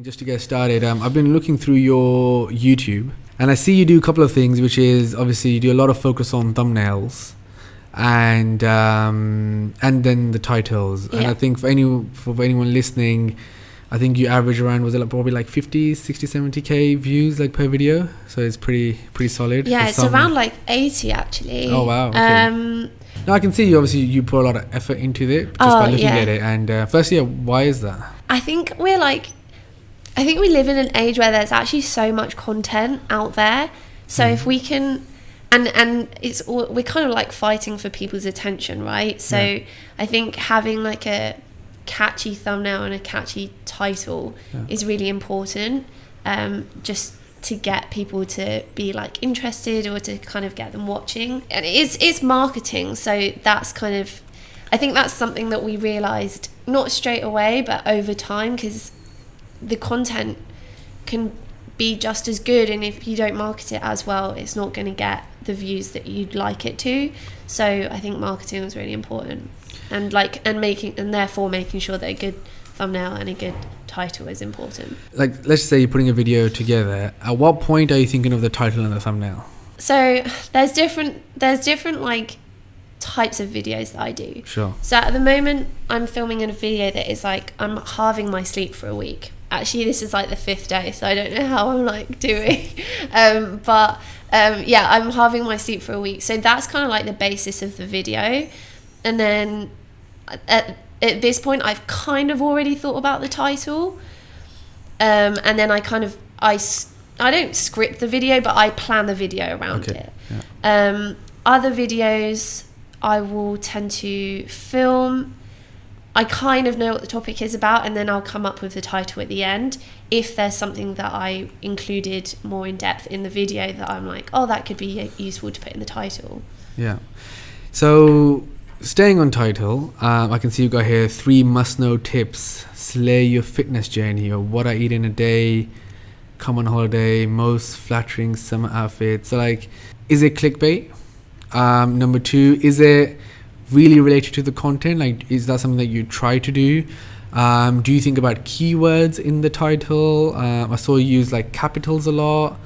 Just to get started, I've been looking through your YouTube and I see you do a couple of things, which is obviously you do a lot of focus on thumbnails and then the titles. Yeah. And I think for anyone listening, I think you average around, was it like probably like 50, 60, 70k views like per video? So it's pretty solid. Yeah, it's around like 80 actually. Oh wow. Okay. Now I can see you obviously you put a lot of effort into it just by looking at it. And firstly, why is that? I think we live in an age where there's actually so much content out there. So if we can, and we're kind of like fighting for people's attention, right? So I think having like a catchy thumbnail and a catchy title is really important, just to get people to be like interested or to kind of get them watching. And it's marketing, so that's kind of, I think that's something that we realized not straight away but over time, because the content can be just as good, and if you don't market it as well, it's not going to get the views that you'd like it to. So I think marketing is really important, and therefore making sure that a good thumbnail and a good title is important. Like, let's say you're putting a video together. At what point are you thinking of the title and the thumbnail? So there's different like types of videos that I do. Sure. So at the moment I'm filming a video that is like, I'm halving my sleep for a week. Actually, this is like the 5th day, so I don't know how I'm like doing. I'm halving my sleep for a week. So that's kind of like the basis of the video. And then at this point, I've kind of already thought about the title. And then I don't script the video, but I plan the video around it. Yeah. Other videos I will tend to film. I kind of know what the topic is about, and then I'll come up with the title at the end. If there's something that I included more in depth in the video that I'm like, oh, that could be useful to put in the title. Yeah. So staying on title, I can see you've got here 3 must-know tips, slay your fitness journey, or what I eat in a day, come on holiday, most flattering summer outfit. So like, is it clickbait? Number 2, is it really related to the content? Like, is that something that you try to do? Do you think about keywords in the title? I saw you use like capitals a lot.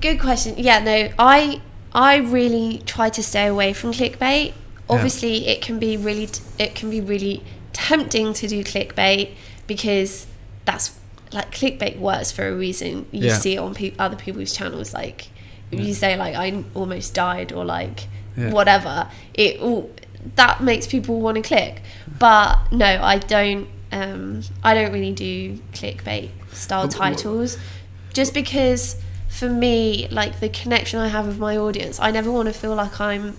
Good question. Yeah, no, I really try to stay away from clickbait. Obviously, it can be really tempting to do clickbait, because that's like, clickbait works for a reason. You see it on other people's channels, like if you say like I almost died or like whatever, that makes people want to click. But no, I don't really do clickbait style titles, just because for me, like, the connection I have with my audience, I never want to feel like I'm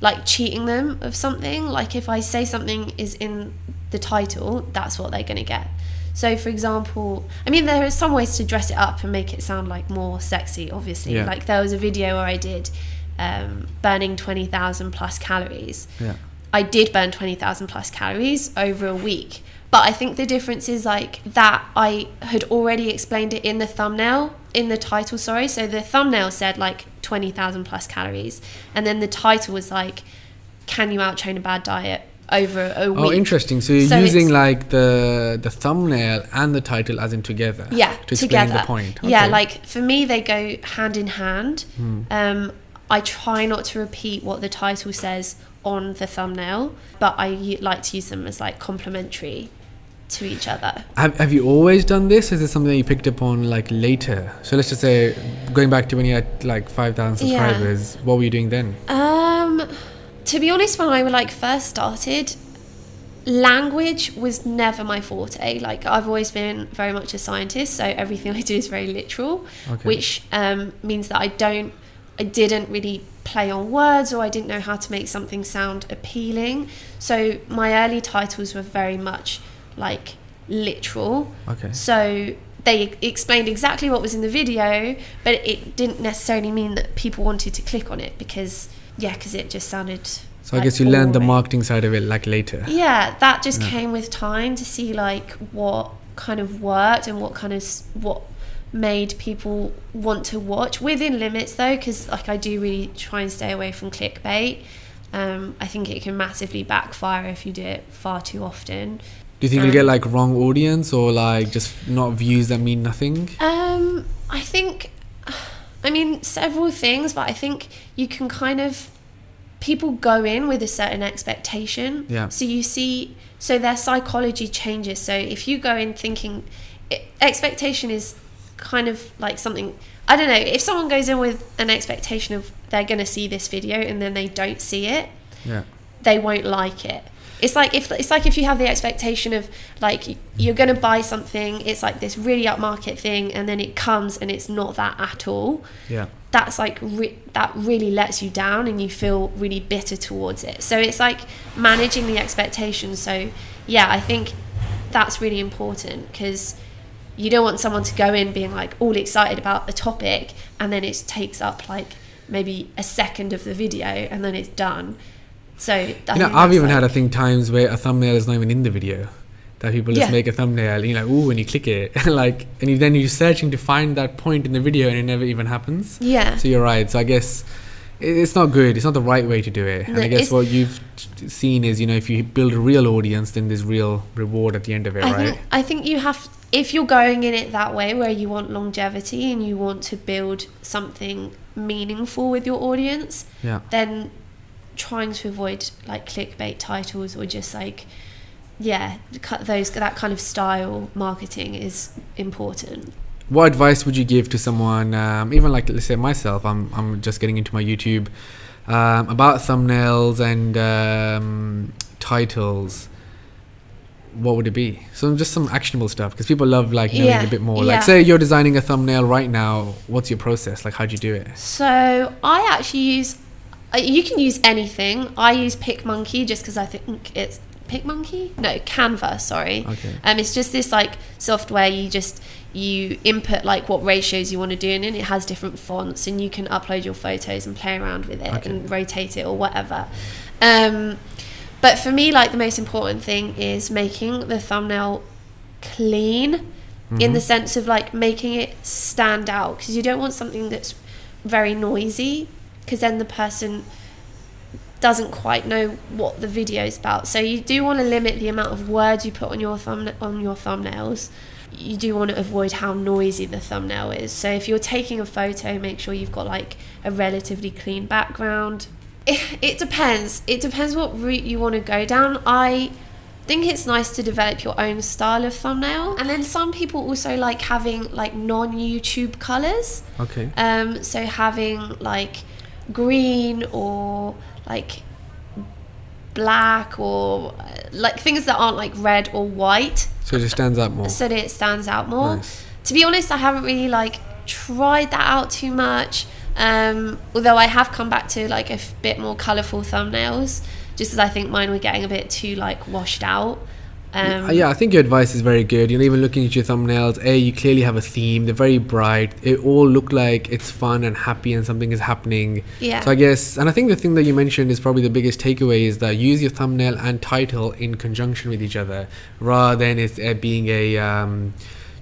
like cheating them of something. Like, if I say something is in the title, that's what they're going to get. So for example, I mean, there are some ways to dress it up and make it sound like more sexy, obviously. Like, there was a video where I did burning 20,000 plus calories. I did burn 20,000 plus calories over a week, but I think the difference is like that I had already explained it in the title, sorry. So the thumbnail said like 20,000 plus calories, and then the title was like, can you out-train a bad diet over a week? Oh, interesting. So you're using like the thumbnail and the title as in together. Yeah, to explain the point. Okay. Yeah, like for me they go hand in hand. I try not to repeat what the title says on the thumbnail, but I like to use them as like complementary to each other. Have you always done this? Is it something that you picked up on like later? So let's just say, going back to when you had like 5,000 subscribers, what were you doing then? To be honest, when I like first started, language was never my forte. Like, I've always been very much a scientist, so everything I do is very literal, which means that I didn't really play on words, or I didn't know how to make something sound appealing. So my early titles were very much like literal. So they explained exactly what was in the video, but it didn't necessarily mean that people wanted to click on it, because it just sounded so like, I guess you learned the marketing side of it like later. Yeah, that just came with time, to see like what kind of worked and what made people want to watch, within limits though, because like I do really try and stay away from clickbait. I think it can massively backfire if you do it far too often. Do you think you'll get like wrong audience or like just not views that mean nothing? I think, I mean, several things, but I think you can kind of, people go in with a certain expectation. Yeah. So you see, so their psychology changes. So if you go in thinking, expectation is kind of like something, I don't know, if someone goes in with an expectation of they're going to see this video and then they don't see it, they won't like it. It's like if you have the expectation of like you're going to buy something, it's like this really upmarket thing, and then it comes and it's not that at all. Yeah. That's like that really lets you down, and you feel really bitter towards it. So it's like managing the expectations. So yeah, I think that's really important, because you don't want someone to go in being like all excited about the topic, and then it takes up like maybe a second of the video and then it's done. So I've even had times where a thumbnail is not even in the video, that people just make a thumbnail, you're like, ooh, when you click it, like, and then you're searching to find that point in the video and it never even happens. Yeah. So you're right. So I guess it's not good. It's not the right way to do it. And I guess what you've seen is, if you build a real audience, then there's real reward at the end of it, right? I think you have, if you're going in it that way, where you want longevity and you want to build something meaningful with your audience, then trying to avoid like clickbait titles or just like that kind of style marketing is important. What advice would you give to someone, even like, let's say myself, I'm just getting into my YouTube, about thumbnails and titles? What would it be? So just some actionable stuff, because people love like knowing a bit more. Like, say you're designing a thumbnail right now, what's your process? Like, how do you do it? So I actually use, you can use anything. I use PicMonkey just because I think it's Canva, sorry. Okay. It's just this like software, you input like what ratios you want to do, and then it has different fonts, and you can upload your photos and play around with it and rotate it or whatever. But for me, like, the most important thing is making the thumbnail clean, in the sense of like making it stand out, because you don't want something that's very noisy, because then the person doesn't quite know what the video is about. So you do want to limit the amount of words you put on your thumbnails. You do want to avoid how noisy the thumbnail is. So if you're taking a photo, make sure you've got like a relatively clean background. It depends. It depends what route you want to go down. I think it's nice to develop your own style of thumbnail. And then some people also like having like non-YouTube colors. Okay. So having like green or like black, or like things that aren't like red or white, so it just stands out more. Nice. To be honest, I haven't really like tried that out too much, although I have come back to like a bit more colourful thumbnails, just as I think mine were getting a bit too like washed out. I think your advice is very good. Even looking at your thumbnails, you clearly have a theme. They're very bright. It all look like it's fun and happy and something is happening. Yeah. So I guess, and I think the thing that you mentioned is probably the biggest takeaway, is that use your thumbnail and title in conjunction with each other, rather than it being a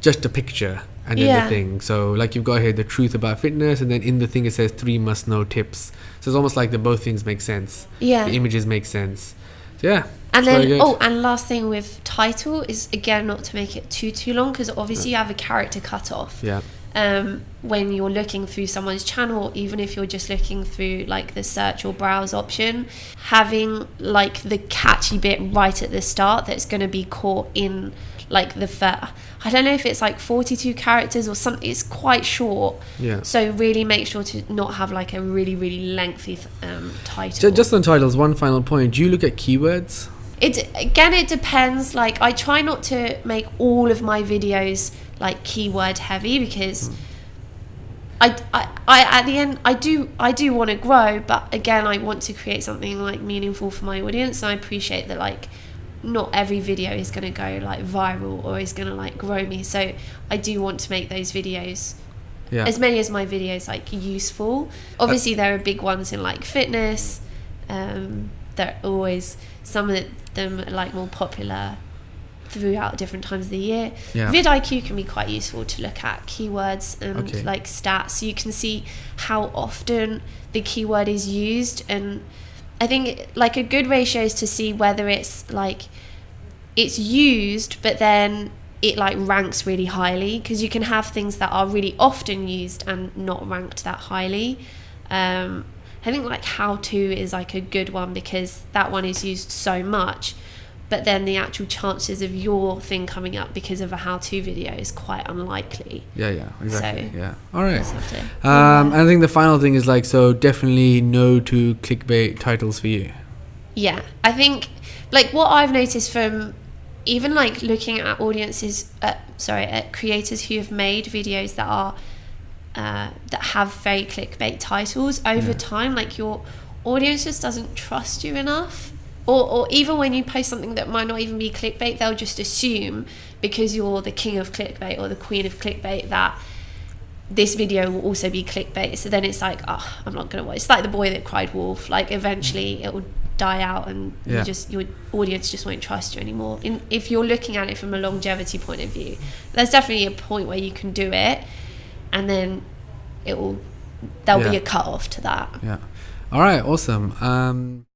just a picture and then the thing. So like, you've got here the truth about fitness, and then in the thing it says 3 must-know tips. So it's almost like both things make sense. Yeah. The images make sense. So yeah. And then, and last thing with title is, again, not to make it too long, because obviously you have a character cut off. Yeah. When you're looking through someone's channel, or even if you're just looking through like the search or browse option, having like the catchy bit right at the start that's going to be caught in like I don't know if it's like 42 characters or something. It's quite short. Yeah. So really make sure to not have like a really, really lengthy title. Just on titles, one final point. Do you look at keywords? It depends. Like, I try not to make all of my videos like keyword heavy, because I at the end I do want to grow, but again, I want to create something like meaningful for my audience. And I appreciate that like not every video is going to go like viral or is going to like grow me. So I do want to make those videos, as many as my videos, like useful. Obviously there are big ones in like fitness. They're always, some of them are like more popular throughout different times of the year. vidIQ can be quite useful to look at keywords and like stats, so you can see how often the keyword is used. And I think like a good ratio is to see whether it's like it's used, but then it like ranks really highly, because you can have things that are really often used and not ranked that highly. I think like how to is like a good one, because that one is used so much, but then the actual chances of your thing coming up because of a how-to video is quite unlikely. Yeah, exactly. So, yeah. All right. And I think the final thing is like, so definitely no to clickbait titles for you. Yeah, I think like what I've noticed from even like looking at audiences, at creators who have made videos that are that have very clickbait titles over time, like your audience just doesn't trust you enough, or even when you post something that might not even be clickbait, they'll just assume because you're the king of clickbait or the queen of clickbait that this video will also be clickbait. So then it's like, oh, I'm not gonna watch. It's like the boy that cried wolf. Like eventually it will die out, and your audience just won't trust you anymore. If you're looking at it from a longevity point of view, there's definitely a point where you can do it, and then there'll be a cut off to that. Yeah. All right. Awesome.